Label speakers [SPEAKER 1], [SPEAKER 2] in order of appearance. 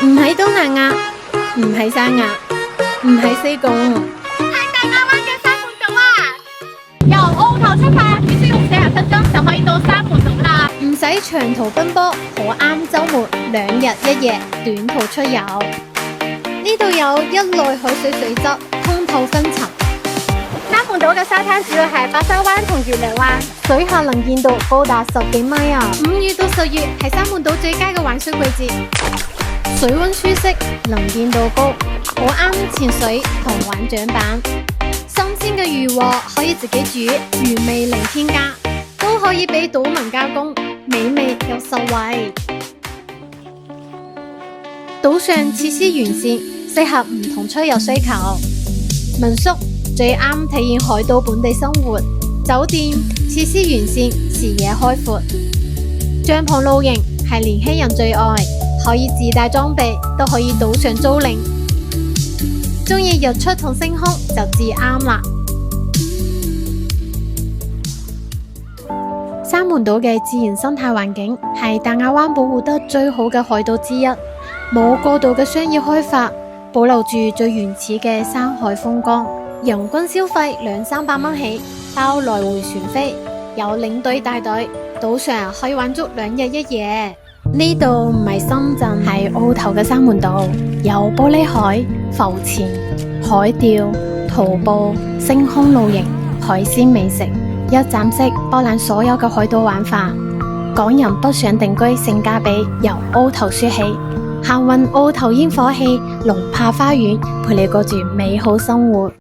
[SPEAKER 1] 唔喺東南亞，唔喺三亞，唔喺西貢，
[SPEAKER 2] 係大亞灣嘅沙門島啊！由澳頭出發，只需用40分鐘就可以到沙門島啦。
[SPEAKER 1] 唔使長途奔波，好啱周末2日1夜短途出遊。呢度有一內海水水質通透分層，
[SPEAKER 2] 沙門島嘅沙灘主要係白沙灣同月亮灣，
[SPEAKER 1] 水下能見度高達10幾米啊！5月到10月係沙門島最佳嘅玩水季節，水溫舒適，能見度高，好啱潛水同玩槳板。新鮮嘅魚獲可以自己煮，魚味零添加，都可以俾島民加工，美味又實惠。島上設施完善，適合唔同出遊需求。民宿最啱體驗海島本地生活，酒店設施完善，視野開闊。帳篷露營係年輕人最愛，可以自帶裝備，都可以島上租賃。鍾意日出同星空就至啱啦。沙門島嘅自然生態環境係大亞灣保護得最好嘅海島之一，冇過度嘅商業開發，保留住最原始嘅山海風光。人均消費200-300蚊起，包來回船飛，有領隊帶隊，島上可以玩足2日1夜。呢度唔係深圳，係澳頭嘅沙門島，有玻璃海、浮潛、海釣、徒步、星空露營、海鮮美食，一站式包攬所有嘅海島玩法。港人北上定居性價比由澳頭說起，行運澳頭煙火氣、龍柏花園陪你過住美好生活。